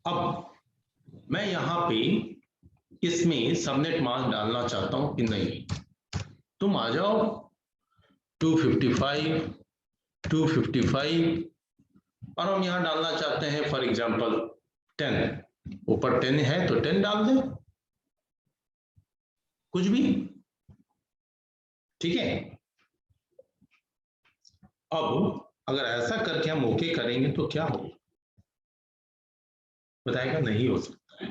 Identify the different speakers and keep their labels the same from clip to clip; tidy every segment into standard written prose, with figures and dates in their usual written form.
Speaker 1: अब मैं यहाँ पे इसमें सबनेट मास्क डालना चाहता हूं कि नहीं, तुम आ जाओ 255 255 और हम यहाँ डालना चाहते हैं फॉर एग्जांपल 10, ऊपर 10 है तो 10 डाल दें, कुछ भी, ठीक है। अब अगर ऐसा करके हम ओके करेंगे तो क्या होगा, बताएगा नहीं हो सकता है।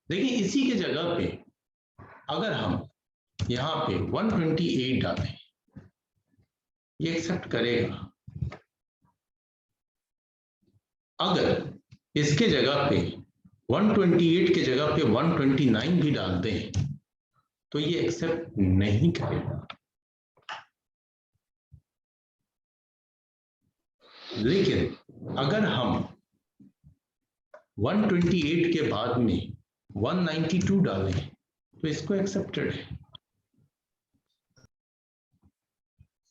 Speaker 1: देखिए इसी के जगह पे अगर हम यहाँ पे 128 डालें, ये एक्सेप्ट करेगा। अगर इसके जगह पे 128 के जगह पे 129 भी डाल दें तो ये एक्सेप्ट नहीं करेगा। लेकिन अगर हम 128 के बाद में 192 डालें तो इसको एक्सेप्टेड है।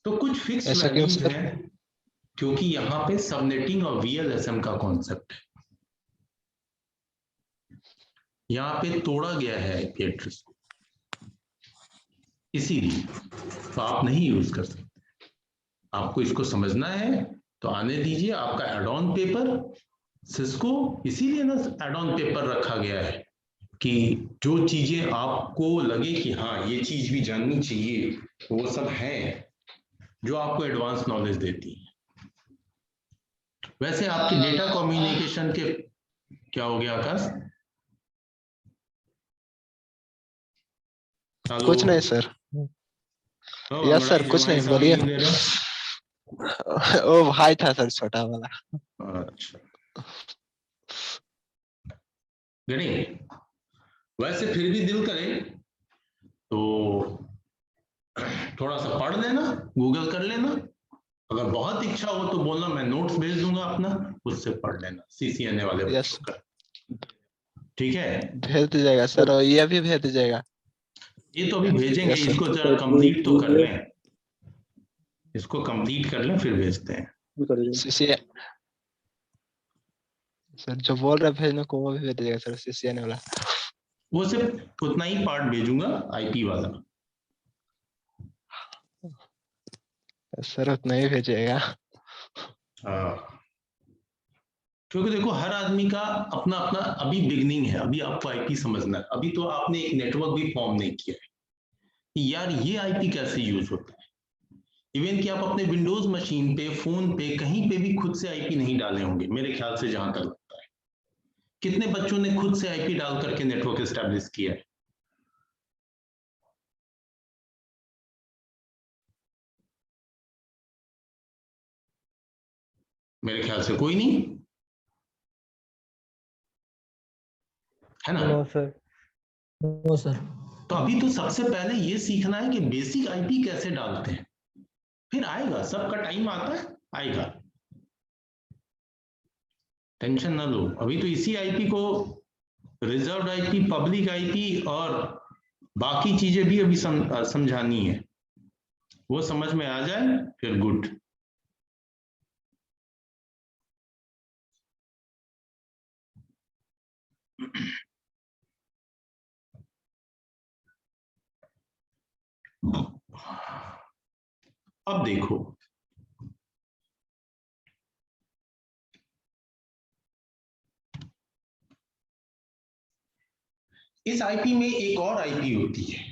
Speaker 1: तो कुछ फिक्स
Speaker 2: ऐसा क्यों
Speaker 1: वैल्यूज
Speaker 2: सर?
Speaker 1: हैं, क्योंकि यहाँ पे सबनेटिंग और वीएलएसएम का कॉन्सेप्ट है, यहाँ पे तोड़ा गया है आईपी एड्रेस को, इसीलिए तो आप नहीं यूज कर सकते। आपको इसको समझना है तो आने दीजिए, आपका एड ऑन पेपर सिस्को इसीलिए ना एड ऑन पेपर रखा गया है कि जो चीजें आपको लगे कि हाँ ये चीज भी जाननी चाहिए वो सब है जो आपको एडवांस नॉलेज देती है। वैसे आपकी डेटा कम्युनिकेशन के क्या हो गया आकाश?
Speaker 2: कुछ नहीं सर। यस सर, कुछ नहीं, बोलिए। ओ भाई था सर, छोटा वाला।
Speaker 1: अच्छा गणी, वैसे फिर भी दिल करे तो थोड़ा सा पढ़ लेना, गूगल कर लेना, अगर बहुत इच्छा हो तो बोलना, मैं नोट्स भेज दूंगा अपना, उससे पढ़ लेना सीसीएनए वाले बच्चों का, ठीक है?
Speaker 2: भेज दीजिएगा सर, और ये भी भेज दीजिएगा।
Speaker 1: ये तो अभी भेजेंगे,
Speaker 2: यस सर।
Speaker 1: इसको जरा कंप्लीट तो कर लें, इसको कंप्लीट कर लें फिर भेजते हैं।
Speaker 2: सीसीए सर जो बोल रहे भेजने को वो भी भेज दीजिएगा सर, सीसीएन वाला।
Speaker 1: वो सिर्फ उतना ही पार्ट भेजूंगा आईपी वाला।
Speaker 2: सर उतना ही भेजिएगा।
Speaker 1: क्योंकि देखो हर आदमी का अपना अपना अभी बिगनिंग है, अभी आपको आईपी समझना है, अभी तो आपने एक नेटवर्क भी फॉर्म नहीं किया है कि यार ये आईपी कैसे यूज होता है। इवन कि आप अपने विंडोज मशीन पे, फोन पे, कहीं पे भी खुद से आईपी नहीं डाले होंगे मेरे ख्याल से, जहां तक लगता है। कितने बच्चों ने खुद से आईपी डाल करके नेटवर्क एस्टेब्लिश किया है? मेरे ख्याल से कोई नहीं है ना?
Speaker 3: No sir, no sir.
Speaker 1: तो अभी तो सबसे पहले ये सीखना है कि बेसिक आईपी कैसे डालते हैं, फिर आएगा, सबका टाइम आता है, आएगा, टेंशन ना लो। अभी तो इसी आईपी को रिजर्व्ड आईपी, पब्लिक आईपी और बाकी चीजें भी अभी समझानी है, वो समझ में आ जाए फिर गुड। अब देखो इस आईपी में एक और आईपी होती है,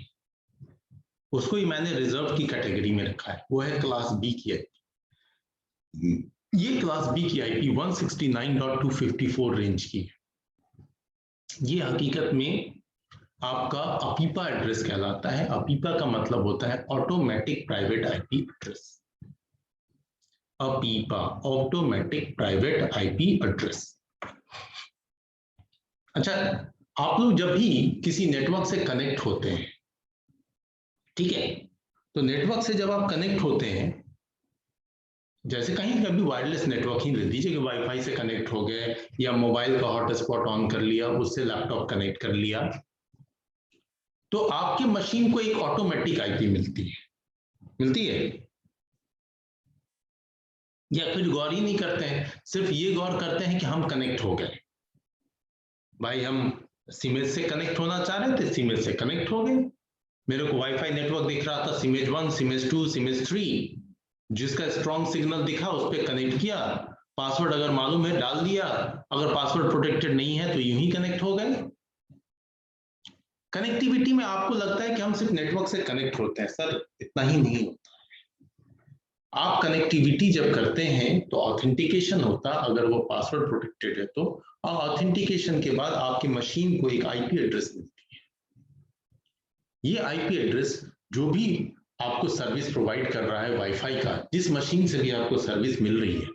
Speaker 1: उसको ही मैंने रिजर्व की कैटेगरी में रखा है, वो है क्लास बी की आईपी। ये क्लास बी की आईपी 169.254 रेंज की है। ये हकीकत में आपका अपीपा एड्रेस कहलाता है। अपीपा का मतलब होता है automatic private IP address. अपीपा, automatic private IP address. अच्छा, आप लोग जब भी किसी नेटवर्क से कनेक्ट होते हैं, ठीक है, तो नेटवर्क से जब आप कनेक्ट होते हैं, जैसे कहीं कभी वायरलेस नेटवर्क ही ले लीजिए कि वाईफाई से कनेक्ट हो गए या मोबाइल का हॉटस्पॉट ऑन कर लिया, उससे लैपटॉप कनेक्ट कर लिया, तो आपके मशीन को एक ऑटोमेटिक आईपी मिलती है या फिर गौर ही नहीं करते हैं, सिर्फ ये गौर करते हैं कि हम कनेक्ट हो गए। भाई हम सिमेज से कनेक्ट होना चाह रहे थे, सिमेज से कनेक्ट हो गए। मेरे को वाईफाई नेटवर्क दिख रहा था, सिमेज 1, सिमेज 2, सिमेज 3, जिसका स्ट्रॉन्ग सिग्नल दिखा उस पर कनेक्ट किया, पासवर्ड अगर मालूम है डाल दिया, अगर पासवर्ड प्रोटेक्टेड नहीं है तो यूं ही कनेक्ट हो गए। कनेक्टिविटी में आपको लगता है कि हम सिर्फ नेटवर्क से कनेक्ट होते हैं, सर इतना ही नहीं होता। आप कनेक्टिविटी जब करते हैं तो ऑथेंटिकेशन होता, अगर वो पासवर्ड प्रोटेक्टेड है तो, और ऑथेंटिकेशन के बाद आपकी मशीन को एक आईपी एड्रेस मिलती है। ये आईपी एड्रेस जो भी आपको सर्विस प्रोवाइड कर रहा है वाईफाई का, जिस मशीन से भी आपको सर्विस मिल रही है,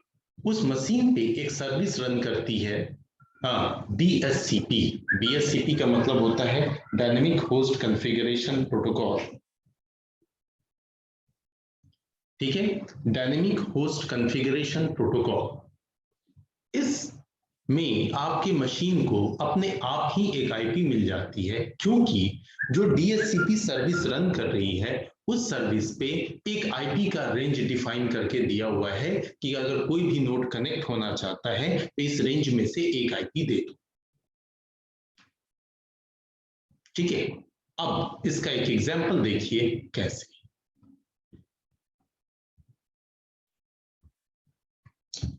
Speaker 1: उस मशीन पे एक सर्विस रन करती है डीएससीपी। डीएससीपी का मतलब होता है डायनेमिक होस्ट कॉन्फ़िगरेशन प्रोटोकॉल। ठीक है, डायनेमिक होस्ट कॉन्फ़िगरेशन प्रोटोकॉल। इस में आपकी मशीन को अपने आप ही एक आईपी मिल जाती है, क्योंकि जो डीएससीपी सर्विस रन कर रही है उस सर्विस पे एक आईपी का रेंज डिफाइन करके दिया हुआ है कि अगर कोई भी नोड कनेक्ट होना चाहता है तो इस रेंज में से एक आईपी दे दो। ठीक है, अब इसका एक एग्जांपल देखिए कैसे।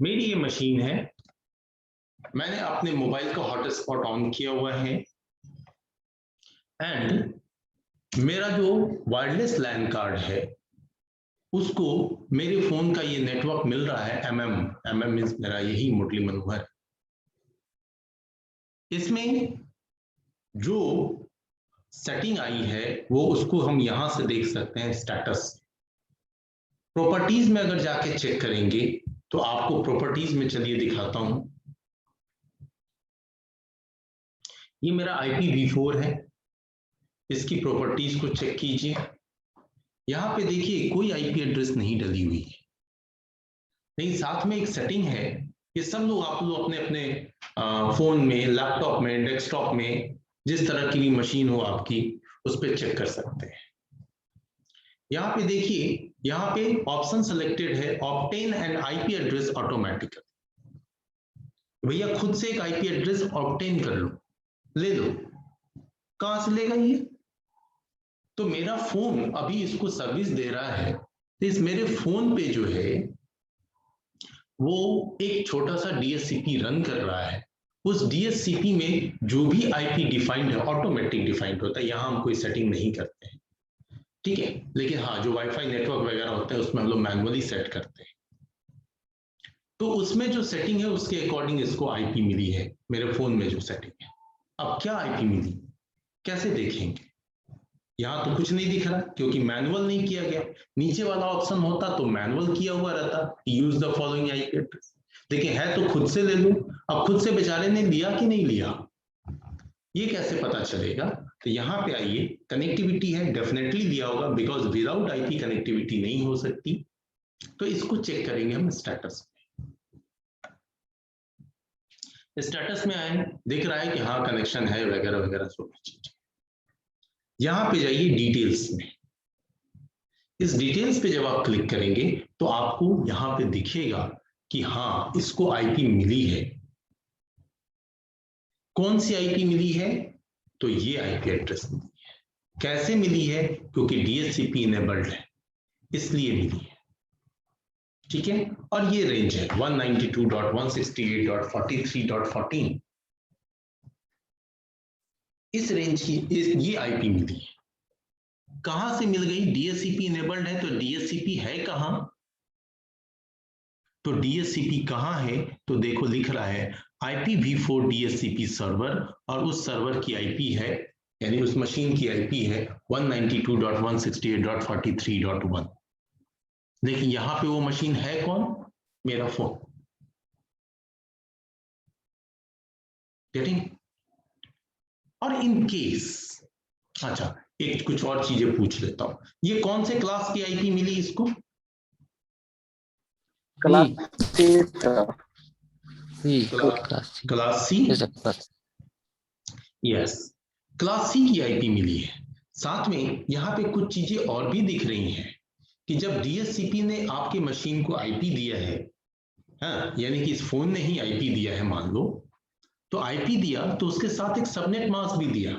Speaker 1: मेरी ये मशीन है, मैंने अपने मोबाइल का हॉटस्पॉट ऑन किया हुआ है एंड मेरा जो वायरलेस लैन कार्ड है उसको मेरे फोन का ये नेटवर्क मिल रहा है एमएम मींस मेरा यही मुरली मनोहर। इसमें जो सेटिंग आई है वो उसको हम यहां से देख सकते हैं, स्टेटस। प्रॉपर्टीज में अगर जाके चेक करेंगे तो आपको प्रॉपर्टीज में चलिए दिखाता हूं। ये मेरा IPv4 है, इसकी प्रॉपर्टीज को चेक कीजिए। यहां पे देखिए कोई आईपी एड्रेस नहीं डली हुई है, लेकिन साथ में एक सेटिंग है। ये सब लोग आप लोग अपने अपने फोन में, लैपटॉप में, डेस्कटॉप में, जिस तरह की भी मशीन हो आपकी, उस पर चेक कर सकते हैं। यहाँ पे देखिए, यहाँ पे ऑप्शन सेलेक्टेड है obtain N IP address automatically. भैया खुद से एक आईपी एड्रेस ऑब्टेन कर लो, ले लो। कहां से लेगा ये? तो मेरा फोन अभी इसको सर्विस दे रहा है, तो इस मेरे फोन पे जो है वो एक छोटा सा डीएससीपी रन कर रहा है। उस डीएससीपी में जो भी आईपी डिफाइंड है ऑटोमेटिक डिफाइंड होता है, यहां हम कोई सेटिंग नहीं करते हैं। ठीक है, लेकिन हाँ जो वाईफाई नेटवर्क वगैरह होता है उसमें हम लोग मैनुअली सेट करते हैं। तो उसमें जो सेटिंग है उसके अकॉर्डिंग इसको आईपी मिली है, मेरे फोन में जो सेटिंग है। अब क्या आईपी मिली, कैसे देखेंगे? यहाँ तो कुछ नहीं दिख रहा क्योंकि मैनुअल नहीं किया गया। नीचे वाला ऑप्शन होता तो मैनुअल किया हुआ रहता, use the following IP address. देखिए है तो खुद से ले लो। अब खुद से बेचारे ने लिया कि नहीं लिया, ये कैसे पता चलेगा? तो यहाँ पे आइए, कनेक्टिविटी है, डेफिनेटली लिया होगा, बिकॉज विदाउट आईपी कनेक्टिविटी नहीं हो सकती। तो इसको चेक करेंगे हम स्टेटस में। स्टेटस में आए, दिख रहा है कि हाँ कनेक्शन है वगैरह वगैरह सब चीज। यहां पे जाइए डिटेल्स में। इस डिटेल्स पे जब आप क्लिक करेंगे तो आपको यहां पे दिखेगा कि हाँ इसको आईपी मिली है। कौन सी आईपी मिली है? तो ये आईपी एड्रेस मिली है। कैसे मिली है? क्योंकि डीएचसीपी इनेबल्ड है इसलिए मिली है। ठीक है, और ये रेंज है 192.168.43.14। इस रेंज की ये आईपी मिली है। कहां से मिल गई? डीएचसीपी इनेबल्ड है, तो डीएचसीपी है कहां? तो डीएचसीपी कहां है? तो देखो लिख रहा है IPv4 डीएचसीपी सर्वर, और उस सर्वर की आईपी है, यानी उस मशीन की आईपी है 192.168.43.1। लेकिन यहां पे वो मशीन है कौन? मेरा फोन। गेटिंग? और इन केस, अच्छा एक कुछ और चीजें पूछ लेता हूं, ये कौन से क्लास की आईपी मिली इसको? Class C. Yes, class C की आईपी मिली है। साथ में यहाँ पे कुछ चीजें और भी दिख रही हैं कि जब डीएचसीपी ने आपके मशीन को आईपी दिया है, हाँ यानी कि इस फोन ने ही आईपी दिया है मान लो, तो आईपी दिया तो उसके साथ एक सबनेट मास्क भी दिया।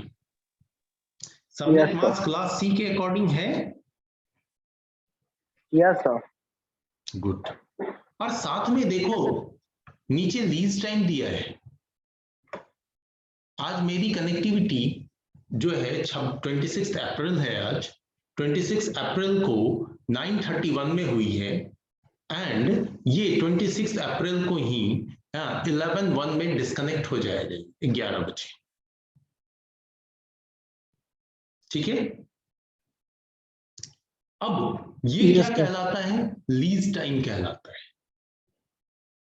Speaker 1: सबनेट मास्क क्लास सी के अकॉर्डिंग है?
Speaker 4: Yes sir.
Speaker 1: गुड। और साथ में देखो नीचे लीज टाइम दिया है। आज मेरी कनेक्टिविटी जो है 26 अप्रैल है, आज 26 अप्रैल को 9:31 में हुई है एंड ये 26 अप्रैल को ही 11:01 में डिस्कनेक्ट हो जाएगा 11 बजे। ठीक है, अब ये क्या कहलाता है? लीज टाइम कहलाता है।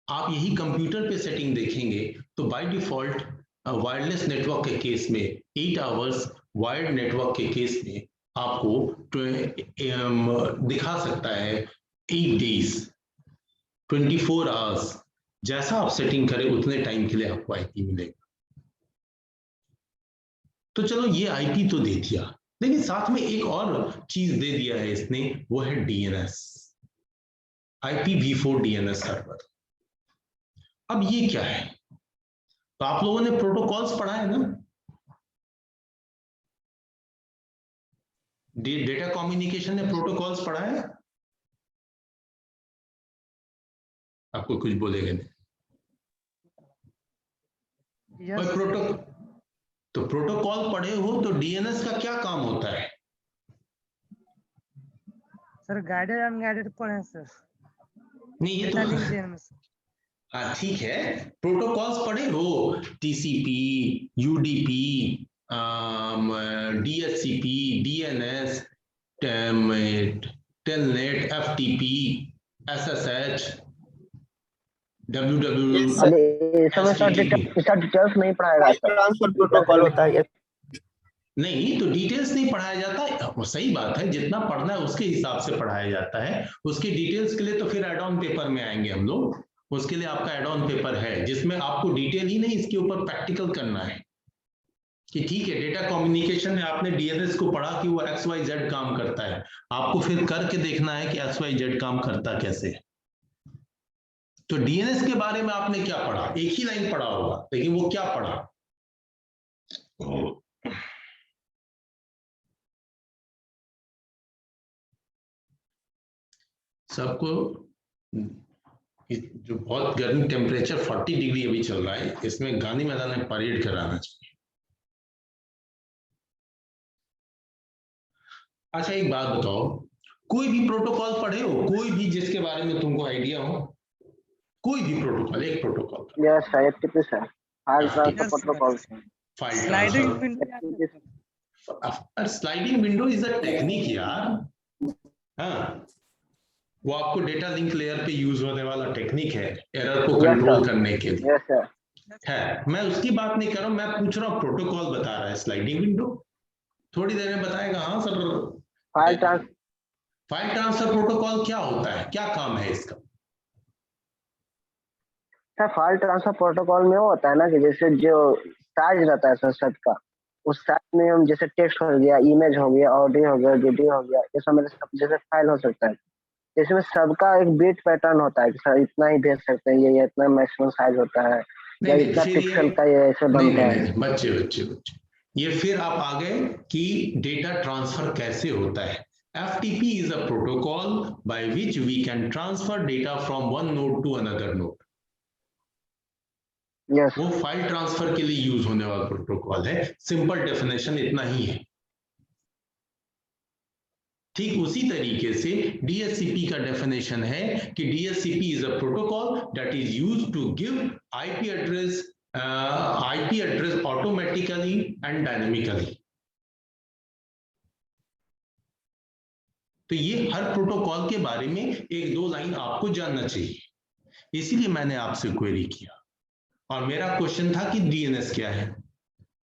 Speaker 1: आप यही कंप्यूटर पे सेटिंग देखेंगे तो बाय डिफॉल्ट वायरलेस नेटवर्क के केस में 8 आवर्स, वायर्ड नेटवर्क के केस में आपको दिखा सकता है 8 डेज, 24 आवर्स। जैसा आप सेटिंग करें उतने टाइम के लिए आपको आईपी मिलेगा। तो चलो ये आईपी तो दे दिया, लेकिन साथ में एक और चीज दे दिया है इसने, वो है डीएनएस, IPv4 डीएनएस सर्वर। अब ये क्या है? तो आप लोगों ने प्रोटोकॉल्स पढ़ा है ना, डेटा कम्युनिकेशन में प्रोटोकॉल्स पढ़ा है? आपको कुछ बोलेगा नहीं? तो प्रोटोकॉल पढ़े हो तो डीएनएस का क्या काम होता है?
Speaker 5: सर गाइडेड अनगाइडेड पढ़े सर।
Speaker 1: नहीं ये तो हाँ ठीक है, प्रोटोकॉल्स पढ़े हो, TCP, UDP, DHCP, DNS, telnet, FTP, SSH,
Speaker 4: details नहीं पढ़ाएगा, ट्रांसफर प्रोटोकॉल होता है।
Speaker 1: नहीं तो डिटेल्स नहीं पढ़ाया जाता है, सही बात है, जितना पढ़ना है उसके हिसाब से पढ़ाया जाता है। उसके डिटेल्स के लिए तो फिर एड ऑन पेपर में आएंगे हम लोग। उसके लिए आपका एड ऑन पेपर है जिसमें आपको डिटेल ही नहीं, इसके ऊपर प्रैक्टिकल करना है कि ठीक है डेटा कम्युनिकेशन में आपने डीएनएस को पढ़ा कि वो XYZ काम करता है, आपको फिर करके देखना है कि XYZ काम करता कैसे है। तो डीएनएस के बारे में आपने क्या पढ़ा? एक ही लाइन पढ़ा होगा, लेकिन वो क्या पढ़ा? सबको जो बहुत गर्मी, टेम्परेचर 40 डिग्री अभी चल रहा है, इसमें गांधी मैदान में परेड कराना चाहिए। अच्छा एक बात बताओ, कोई भी प्रोटोकॉल पढ़े हो, कोई भी जिसके बारे में तुमको आइडिया हो? कोई भी प्रोटोकॉल, एक protocol.
Speaker 4: Yes sir, FTP sir, file transfer protocol.
Speaker 1: Sliding window is a technique यार। हाँ, वो आपको डेटा लिंक लेयर पे यूज होने वाला टेक्निक है एरर को कंट्रोल करने के लिए।
Speaker 4: Yes sir.
Speaker 1: है, मैं उसकी बात नहीं कर रहा हूं, मैं पूछ रहा हूँ प्रोटोकॉल बता रहा है स्लाइडिंग विंडो। थोड़ी देर में बताएगा। हाँ सर, फाइल ट्रांसफर प्रोटोकॉल क्या होता है, क्या काम है इसका?
Speaker 4: सर फाइल ट्रांसफर प्रोटोकॉल में वो होता है ना कि जैसे जो साइज रहता है सर सब का, उस साइज में हम जैसे टेक्स्ट हो गया, इमेज हो गया, ऑडियो हो गया, वीडियो हो गया, ये सब मेरे सब जैसे फाइल हो सकता है, इसमें सबका एक बिट पैटर्न होता है कि सर इतना ही भेज सकते हैं, ये इतना मैक्सिमम साइज होता है, या इतना पिक्सल का ये ऐसे बनता है।
Speaker 1: बच्चे ये फिर आप आ गए कि डेटा ट्रांसफर कैसे होता है। FTP is a protocol by which we can transfer data from one node to another node.
Speaker 4: Yes.
Speaker 1: वो फाइल ट्रांसफर के लिए यूज होने वाला प्रोटोकॉल है। सिंपल डेफिनेशन इतना ही है। ठीक उसी तरीके से DHCP का डेफिनेशन है कि DHCP is a protocol that is used to give IP address automatically and dynamically. तो ये हर प्रोटोकॉल के बारे में एक दो लाइन आपको जानना चाहिए, इसीलिए मैंने आपसे क्वेरी किया। और मेरा क्वेश्चन था कि डीएनएस क्या है।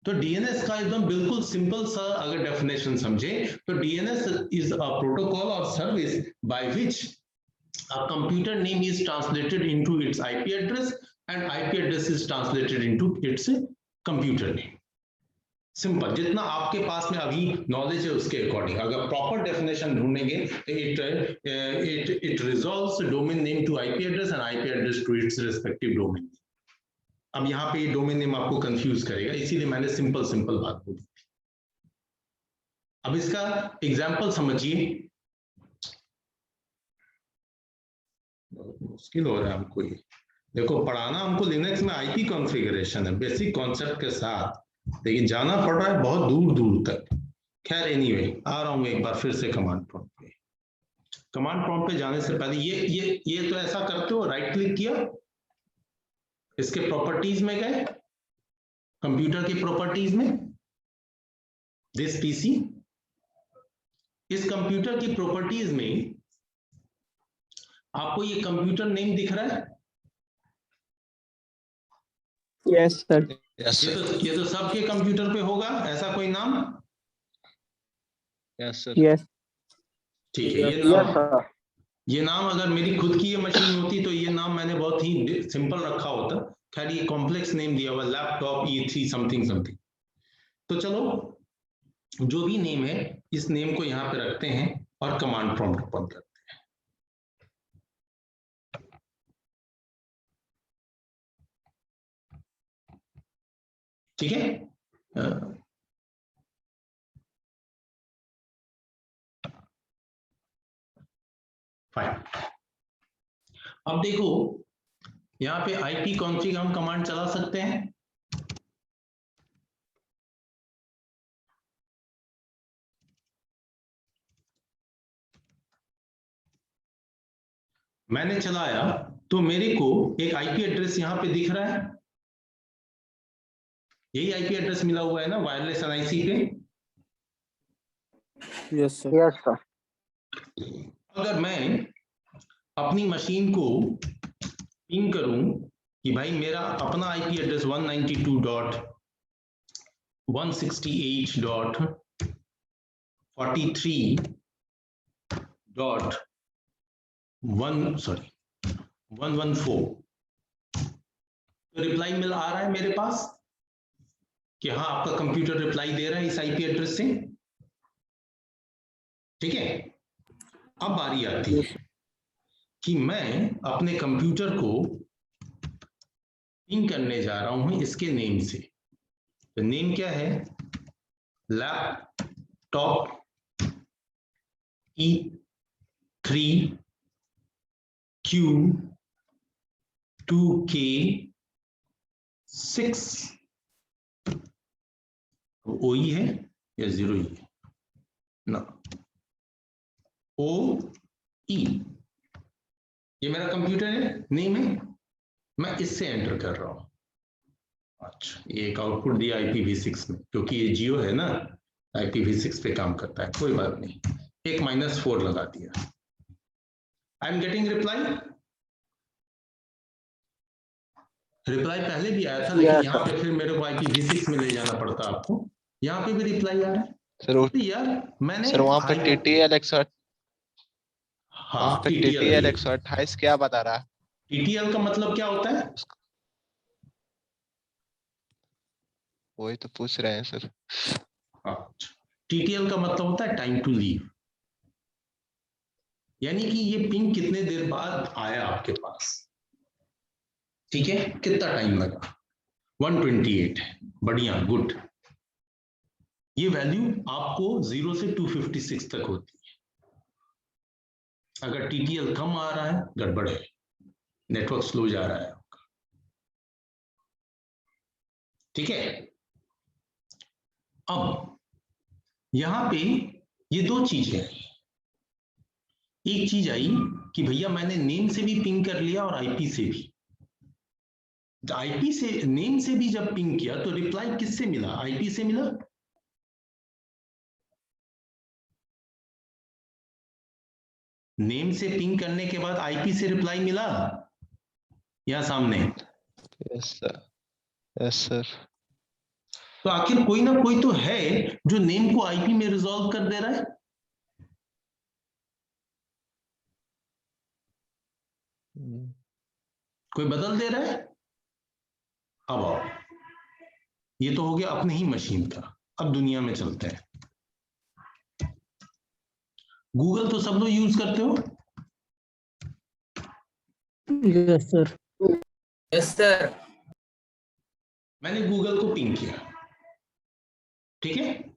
Speaker 1: तो डीएनएस का एकदम बिल्कुल सिंपल सा अगर डेफिनेशन समझे तो डीएनएस इज अ प्रोटोकॉल और service by which a computer name is translated into its IP address and IP address is translated into its computer name. Simple, जितना आपके पास में अभी नॉलेज है उसके अकॉर्डिंग अगर प्रॉपर डेफिनेशन ढूंढेंगे it resolves domain name to IP address and IP address to its respective domain. अब यहाँ पे डोमेन नेम आपको कंफ्यूज करेगा, इसीलिए मैंने सिंपल बात बोली थी। अब इसका एग्जाम्पल समझिए, बहुत मुश्किल हो रहा है हमको ये। देखो पढ़ाना हमको लिनक्स में आईपी कॉन्फ़िगरेशन है बेसिक कॉन्सेप्ट के साथ, लेकिन जाना पड़ रहा है बहुत दूर दूर तक। खैर एनीवे, आ रहा हूं एक बार फिर से कमांड प्रॉम्प्ट पे। कमांड प्रॉम्प्ट पे जाने से पहले ये तो ऐसा करते हो, राइट क्लिक किया, इसके प्रॉपर्टीज में गए, कंप्यूटर की प्रॉपर्टीज में, दिस पीसी, इस कंप्यूटर की प्रॉपर्टीज में आपको ये कंप्यूटर नेम दिख रहा है?
Speaker 2: Yes sir.
Speaker 1: ये तो सबके कंप्यूटर पे होगा ऐसा कोई नाम?
Speaker 2: Yes sir. यस।
Speaker 1: ठीक है, ये नाम अगर मेरी खुद की ये मशीन होती तो ये नाम मैंने बहुत ही सिंपल रखा होता। खैर ये कॉम्प्लेक्स नेम दिया हुआ, लैपटॉप E3 समथिंग समथिंग। तो चलो जो भी नेम है, इस नेम को यहाँ पे रखते हैं और कमांड प्रॉम्प्ट ओपन करते हैं। ठीक है, फाइन। अब देखो यहाँ पे ip config हम कमांड चला सकते हैं। मैंने चलाया तो मेरे को एक आईपी एड्रेस यहाँ पे दिख रहा है, यही आईपी एड्रेस मिला हुआ है ना वायरलेस एनआईसी पे।
Speaker 2: Yes sir.
Speaker 4: Yes sir.
Speaker 1: अगर मैं अपनी मशीन को पिंग करूं कि भाई मेरा अपना आईपी एड्रेस 192.168.114, तो रिप्लाई मिल आ रहा है मेरे पास कि हाँ आपका कंप्यूटर रिप्लाई दे रहा है इस आईपी एड्रेस से। ठीक है, अब बारी आती है कि मैं अपने कंप्यूटर को पिंग करने जा रहा हूं इसके नेम से। तो नेम क्या है? लैपटॉप E3Q2K6 OE है या 0 E है ना? OE ये मेरा कंप्यूटर है, नेम है, मैं इससे एंटर कर रहा हूं। अच्छा, ये एक आउटपुट दिया IPv6 में, क्योंकि ये जियो है ना, IPv6 पे काम करता है। कोई बात नहीं, एक -4 लगा दिया। I am getting reply. Reply पहले भी आया था, लेकिन यहाँ पे फिर मेरे को IPv6 में ले जाना पड़ता आपको। यहाँ पे भी रिप्लाई आ रहा है
Speaker 2: सर
Speaker 1: तो यार मैंने
Speaker 2: सर वहाँ पे TTL 128,
Speaker 1: हाँ
Speaker 2: वहाँ पे TTL 128 क्या बता रहा है?
Speaker 1: TTL का मतलब क्या होता है?
Speaker 2: वही तो पूछ रहे हैं सर।
Speaker 1: TTL का मतलब होता है टाइम टू लीव, यानी कि ये पिंग कितने देर बाद आया आपके पास। ठीक है, कितना टाइम लगा? 128 है, बढ़िया, गुड। ये वैल्यू आपको 0 से 256 तक होती है। अगर TTL कम आ रहा है, गड़बड़ है, नेटवर्क स्लो जा रहा है आपका। ठीक है, अब यहां पे ये दो चीजें आई। एक चीज आई कि भैया मैंने नेम से भी पिंग कर लिया और आईपी से भी। आईपी से, नेम से भी जब पिंग किया तो रिप्लाई किससे मिला? आईपी से मिला। नेम से पिंग करने के बाद आईपी से रिप्लाई मिला यहां सामने।
Speaker 2: Yes sir. Yes sir.
Speaker 1: तो आखिर कोई ना कोई तो है जो नेम को आईपी में रिजॉल्व कर दे रहा है। कोई बदल दे रहा है। अब आओ, ये तो हो गया अपनी ही मशीन का। अब दुनिया में चलते हैं। गूगल तो सब लोग यूज करते हो।
Speaker 3: Yes sir.
Speaker 6: Yes sir.
Speaker 1: मैंने गूगल को पिंग किया, ठीक है।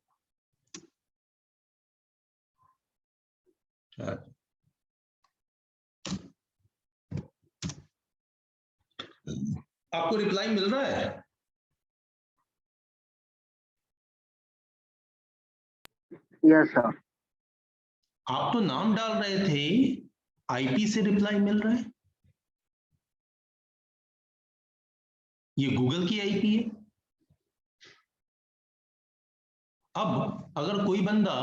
Speaker 1: आपको रिप्लाई मिल रहा है?
Speaker 4: Yes sir.
Speaker 1: आप तो नाम डाल रहे थे, आईपी से रिप्लाई मिल रहा है। ये गूगल की आईपी है। अब अगर कोई बंदा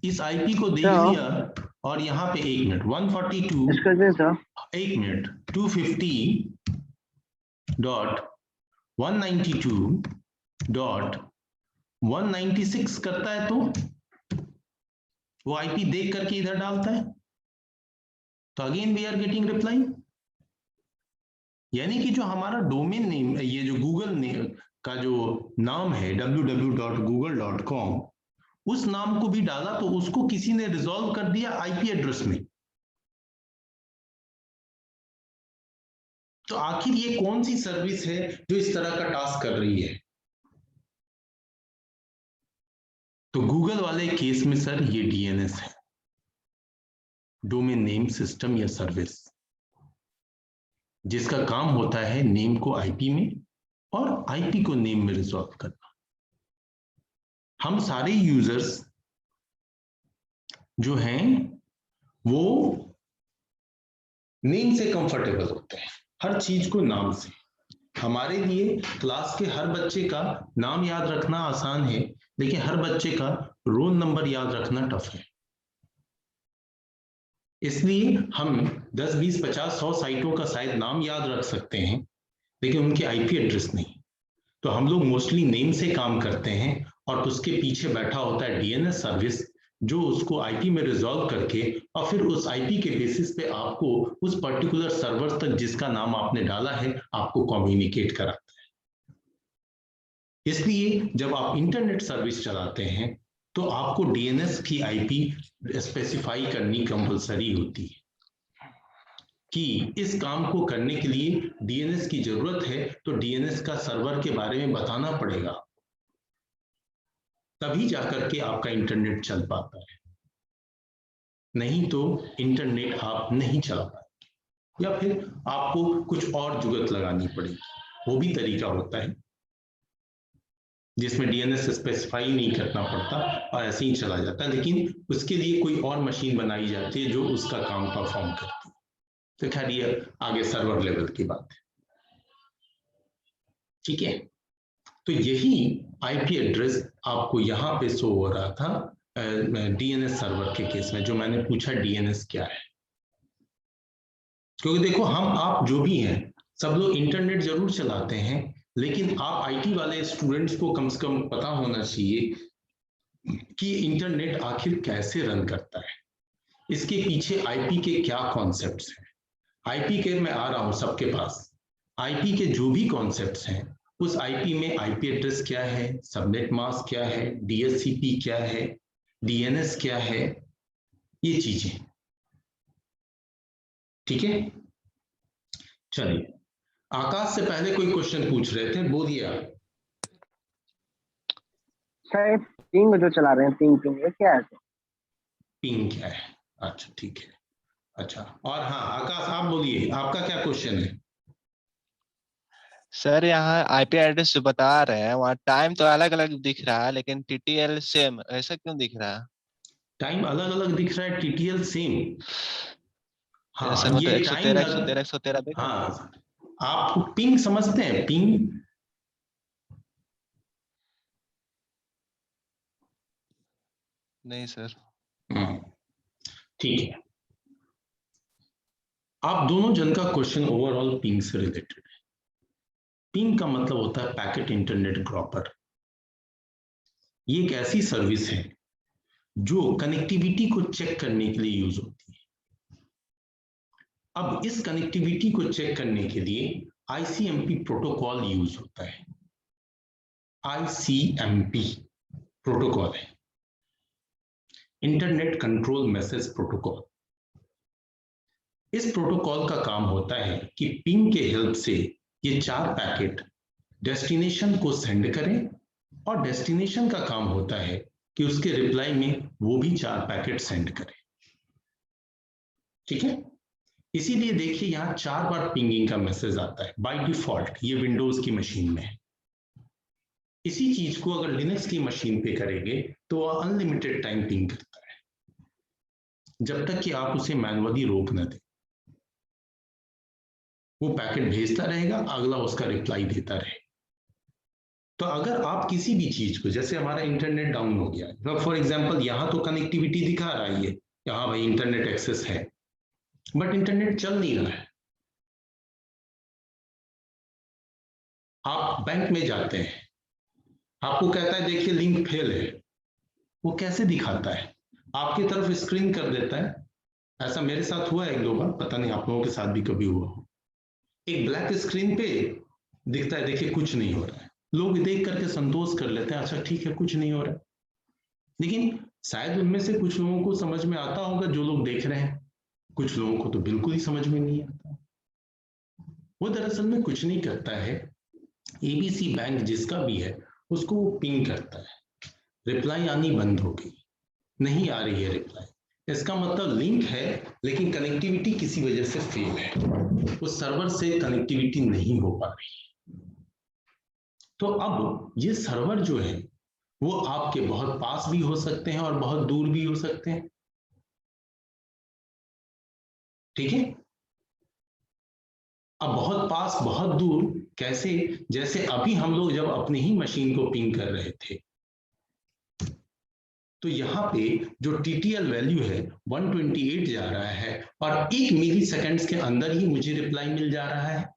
Speaker 1: इस आईपी को देख
Speaker 4: हाँ।
Speaker 1: लिया और यहाँ पे 1 मिनट 142
Speaker 4: इसका सर
Speaker 1: 1 मिनट 250.192.196 करता है, तो वो आईपी देख करके इधर डालता है, तो again we are getting reply. यानी कि जो हमारा डोमेन नेम, ये जो गूगल नेम का जो नाम है www.google.com, उस नाम को भी डाला तो उसको किसी ने रिजॉल्व कर दिया आईपी एड्रेस में। तो आखिर ये कौन सी सर्विस है जो इस तरह का टास्क कर रही है? तो गूगल वाले केस में सर ये डीएनएस है, डोमेन नेम सिस्टम या सर्विस, जिसका काम होता है नेम को आईपी में और आईपी को नेम में रिजॉल्व करना। हम सारे यूजर्स जो हैं वो नेम से कंफर्टेबल होते हैं, हर चीज को नाम से। हमारे लिए क्लास के हर बच्चे का नाम याद रखना आसान है, लेकिन हर बच्चे का रोल नंबर याद रखना टफ है। इसलिए हम 10, 20, 50, 100 साइटों का शायद नाम याद रख सकते हैं, लेकिन उनके आईपी एड्रेस नहीं। तो हम लोग मोस्टली नेम से काम करते हैं और उसके पीछे बैठा होता है डीएनएस सर्विस, जो उसको आईपी में रिजॉल्व करके और फिर उस आईपी के बेसिस पे आपको उस पर्टिकुलर सर्वर तक जिसका नाम आपने डाला है आपको कम्युनिकेट कराता है। इसलिए जब आप इंटरनेट सर्विस चलाते हैं तो आपको डीएनएस की आईपी स्पेसिफाई करनी कंपलसरी होती है कि इस काम को करने के लिए डीएनएस की जरूरत है, तो डीएनएस का सर्वर के बारे में बताना पड़ेगा, तभी जाकर के आपका इंटरनेट चल पाता है। नहीं तो इंटरनेट आप नहीं चला पाएंगे, या फिर आपको कुछ और जुगत लगानी पड़ेगी। वो भी तरीका होता है जिसमें डीएनएस स्पेसिफाई नहीं करना पड़ता और ऐसे ही चला जाता है, लेकिन उसके लिए कोई और मशीन बनाई जाती है जो उसका काम परफॉर्म करती है। तो खैर ये आगे सर्वर लेवल की बात है, ठीक है। तो यही आईपी एड्रेस आपको यहाँ पे शो हो रहा था डीएनएस सर्वर के केस में, जो मैंने पूछा डीएनएस क्या है। क्योंकि देखो हम आप जो भी हैं सब लोग इंटरनेट जरूर चलाते हैं, लेकिन आप आईटी वाले स्टूडेंट्स को कम से कम पता होना चाहिए कि इंटरनेट आखिर कैसे रन करता है, इसके पीछे आईपी के क्या कॉन्सेप्ट्स हैं। आईपी के मैं आ रहा हूं सबके पास, आईपी के जो भी कॉन्सेप्ट्स हैं उस आईपी में आईपी एड्रेस क्या है, सबनेट मास्क क्या है, डीएचसीपी क्या है, डीएनएस क्या है, ये चीजें, ठीक है। चलिए, आकाश से पहले कोई क्वेश्चन पूछ रहे थे, बोलिए आप।
Speaker 4: सर पिंग जो चला रहे हैं, पिंग ये क्या है?
Speaker 1: पिंग क्या है? अच्छा ठीक है, अच्छा। और हाँ आकाश आप बोलिए, आपका क्या क्वेश्चन है?
Speaker 2: सर यहाँ आईपी एड्रेस जो बता रहे हैं वहाँ टाइम तो अलग अलग दिख रहा है, लेकिन टीटीएल सेम, ऐसा क्यों दिख रहा है?
Speaker 1: टाइम अलग अलग दिख रहा है, टीटीएल सेम। हाँ
Speaker 2: सर मतलब
Speaker 1: ये
Speaker 2: 113
Speaker 1: टाइम
Speaker 2: 113 113 देख रहे हैं?
Speaker 1: हाँ, आप पिंग समझते हैं? पिंग
Speaker 2: नहीं सर।
Speaker 1: ठीक है। आप दोनों जन का क्वेश्चन ओवरऑल पिंग से रिलेटेड है। पिंग का मतलब होता है पैकेट इंटरनेट ड्रॉपर। ये एक ऐसी सर्विस है जो कनेक्टिविटी को चेक करने के लिए यूज होती है। अब इस कनेक्टिविटी को चेक करने के लिए आईसीएमपी प्रोटोकॉल यूज होता है। आईसीएमपी प्रोटोकॉल है, इंटरनेट कंट्रोल मैसेज प्रोटोकॉल। इस प्रोटोकॉल का काम होता है कि पिंग के हेल्प से ये 4 पैकेट डेस्टिनेशन को सेंड करें, और डेस्टिनेशन का काम होता है कि उसके रिप्लाई में वो भी 4 पैकेट सेंड करे। ठीक है, इसीलिए देखिए यहां 4 बार पिंगिंग का मैसेज आता है बाय डिफॉल्ट, ये विंडोज की मशीन में है। इसी चीज को अगर लिनक्स की मशीन पे करेंगे तो वह अनलिमिटेड टाइम पिंग करता है, जब तक कि आप उसे मैनुअली रोक न दें। वो पैकेट भेजता रहेगा, अगला उसका रिप्लाई देता रहेगा। तो अगर आप किसी भी चीज को, जैसे हमारा इंटरनेट डाउन हो गया फॉर एग्जांपल, यहां तो कनेक्टिविटी दिखा रहा है, ये यहाँ भाई इंटरनेट एक्सेस है, बट इंटरनेट चल नहीं रहा है। आप बैंक में जाते हैं, आपको कहता है देखिए लिंक फेल है, वो कैसे दिखाता है? आपकी तरफ स्क्रीन कर देता है। ऐसा मेरे साथ हुआ है 1-2 बार, पता नहीं आप लोगों के साथ भी कभी हुआ हो। एक ब्लैक स्क्रीन पे दिखता है देखिए कुछ नहीं हो रहा है, लोग देख करके संतोष कर लेते हैं, अच्छा ठीक है कुछ नहीं हो रहा है। लेकिन शायद उनमें से कुछ लोगों को समझ में आता होगा जो लोग देख रहे हैं, कुछ लोगों को तो बिल्कुल ही समझ में नहीं आता। वो दरअसल में कुछ नहीं करता है, एबीसी बैंक जिसका भी है उसको वो पिंग करता है, रिप्लाई आनी बंद हो गई, नहीं आ रही है रिप्लाई, इसका मतलब लिंक है लेकिन कनेक्टिविटी किसी वजह से फेल है, उस सर्वर से कनेक्टिविटी नहीं हो पा रही। तो अब ये सर्वर जो है वो आपके बहुत पास भी हो सकते हैं और बहुत दूर भी हो सकते हैं। ठीक है, अब बहुत पास बहुत दूर कैसे? जैसे अभी हम लोग जब अपनी ही मशीन को पिंग कर रहे थे, तो यहाँ पे जो टीटीएल वैल्यू है 128 जा रहा है, और 1 मिली सेकेंड्स के अंदर ही मुझे रिप्लाई मिल जा रहा है,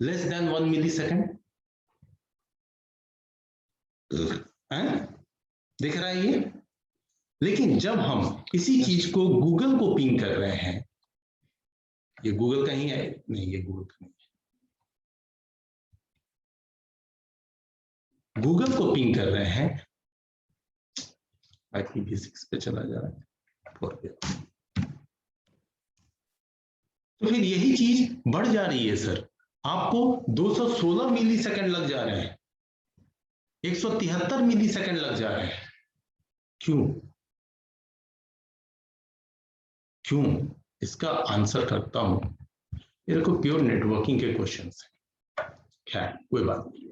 Speaker 1: लेस देन 1 मिली सेकेंड। दिख रहा है ये? लेकिन जब हम इसी चीज को गूगल को पिंग कर रहे हैं, ये गूगल कहीं है नहीं, ये गूगल का नहीं है, गूगल को पिंग कर रहे हैं, आईपी बेसिक्स पे चला जा रहा है, तो फिर यही चीज बढ़ जा रही है सर, आपको 216 मिली सेकेंड लग जा रहे हैं, 173 मिली सेकेंड लग जा रहे हैं। क्यों? क्यों? इसका आंसर करता हूं, मेरे को प्योर नेटवर्किंग के क्वेश्चंस हैं, खैर कोई बात नहीं।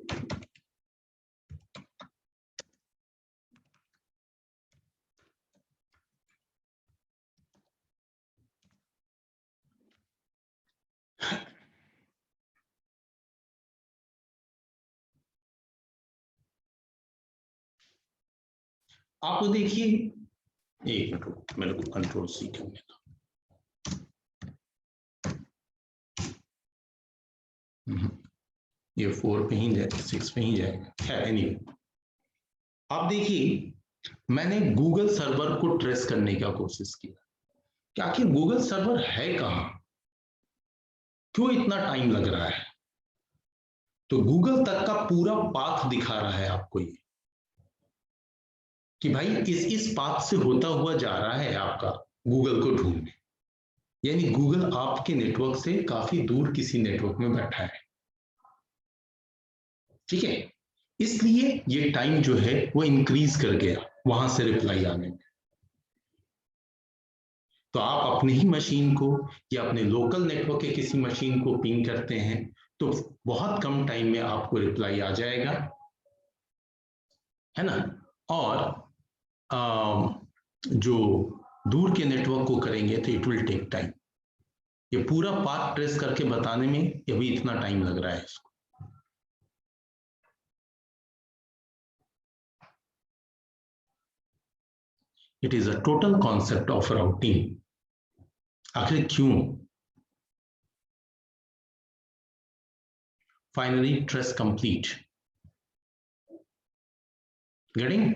Speaker 1: आप तो देखिए, एक मिनट मेरे को कंट्रोल सी करने दो। ये 4 पे ही जाएगा, 6 पे ही जाएगा, खैर एनीवे। आप देखिए, मैंने गूगल सर्वर को ट्रेस करने का कोशिश किया कि आखिर गूगल सर्वर है कहां, क्यों इतना टाइम लग रहा है? तो गूगल तक का पूरा पाथ दिखा रहा है आपको ये, कि भाई इस पाथ से होता हुआ जा रहा है आपका गूगल को ढूंढने, यानी गूगल आपके नेटवर्क से काफी दूर किसी नेटवर्क में बैठा है। ठीक है, इसलिए ये टाइम जो है वो इंक्रीज कर गया वहां से रिप्लाई आने में। तो आप अपनी ही मशीन को या अपने लोकल नेटवर्क के किसी मशीन को पिंग करते हैं तो बहुत कम टाइम में आपको रिप्लाई आ जाएगा, है ना? और जो दूर के नेटवर्क को करेंगे तो इट विल टेक टाइम। ये पूरा पाथ ट्रेस करके बताने में अभी इतना टाइम लग रहा है इसको। It is a total concept of routing. आखिर क्यों? Finally trace complete. गेटिंग?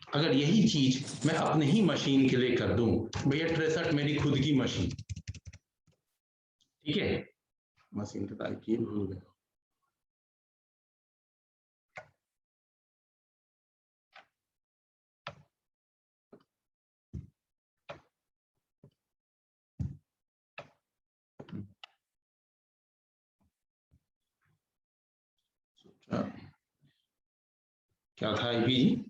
Speaker 1: अगर यही चीज मैं अपने ही मशीन के लिए कर दूं, भैया ट्रेसट मेरी खुद की मशीन, ठीक है, मशीन का टाइप किए भूल गए, क्या था आईपी जी?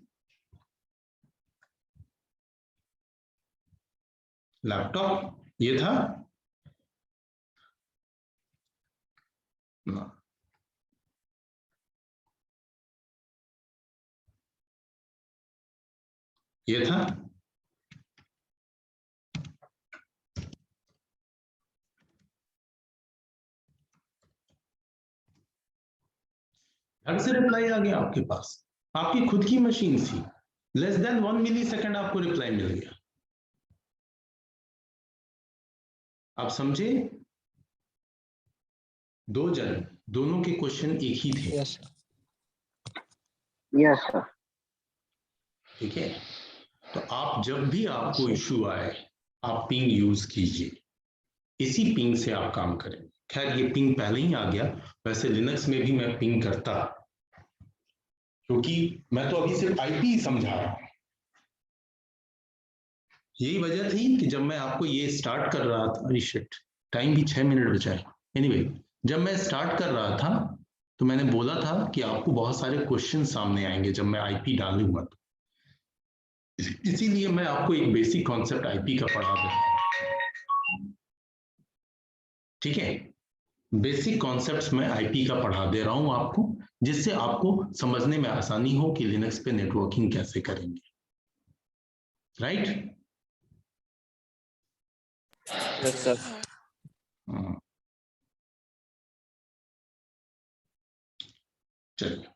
Speaker 1: लैपटॉप ये था ना। ये था घर से रिप्लाई आ गया आपके पास, आपकी खुद की मशीन थी, लेस देन 1 मिलीसेकंड आपको रिप्लाई मिल गया। आप समझे? दो जन, दोनों के क्वेश्चन एक ही थे।
Speaker 2: Yes
Speaker 4: yes sir.
Speaker 1: ठीक है, तो आप जब भी आपको इश्यू आए आप पिंग यूज कीजिए, इसी पिंग से आप काम करें। खैर ये पिंग पहले ही आ गया, वैसे लिनक्स में भी मैं पिंग करता, क्योंकि मैं तो अभी सिर्फ आईपी समझा रहा हूं। यही वजह थी कि जब मैं आपको ये स्टार्ट कर रहा था, शिट टाइम भी 6 मिनट बचा है। एनीवे, जब मैं स्टार्ट कर रहा था तो मैंने बोला था कि आपको बहुत सारे क्वेश्चन सामने आएंगे जब मैं आईपी डालूंगा, तो इसीलिए मैं आपको एक बेसिक कॉन्सेप्ट आईपी का पढ़ा दूं। ठीक है, बेसिक कॉन्सेप्ट्स में आईपी का पढ़ा दे रहा हूं आपको, जिससे आपको समझने में आसानी हो कि लिनक्स पे नेटवर्किंग कैसे करेंगे। राइट?
Speaker 6: Yes sir.
Speaker 1: चलिए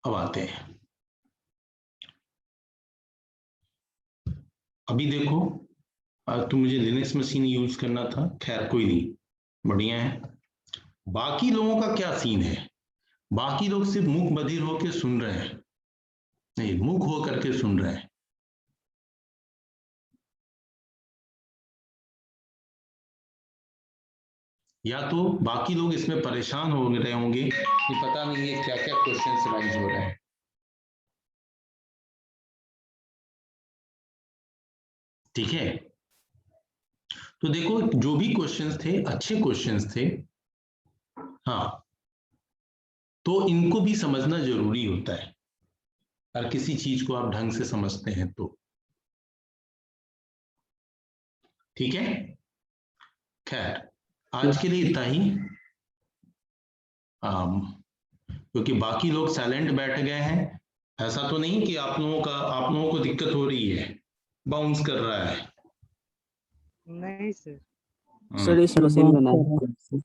Speaker 1: अब आते हैं। अभी देखो, तो मुझे लिनक्स मशीन यूज करना था, खैर कोई नहीं, बढ़िया है। बाकी लोगों का क्या सीन है? बाकी लोग सिर्फ मुख बधिर होकर सुन रहे हैं, नहीं मुख होकर के सुन रहे हैं। या तो बाकी लोग इसमें परेशान हो रहे होंगे कि पता नहीं है क्या क्या क्वेश्चन राइज हो रहे हैं। ठीक है, तो देखो जो भी क्वेश्चंस थे अच्छे क्वेश्चंस थे, हाँ, तो इनको भी समझना जरूरी होता है और किसी चीज को आप ढंग से समझते हैं तो। ठीक है, खैर आज के लिए इतना ही, क्योंकि बाकी लोग साइलेंट बैठ गए हैं। ऐसा तो नहीं कि आप लोगों को दिक्कत हो रही है, बाउंस कर रहा है?
Speaker 5: नहीं सर।
Speaker 6: सर इस मशीन में नहीं।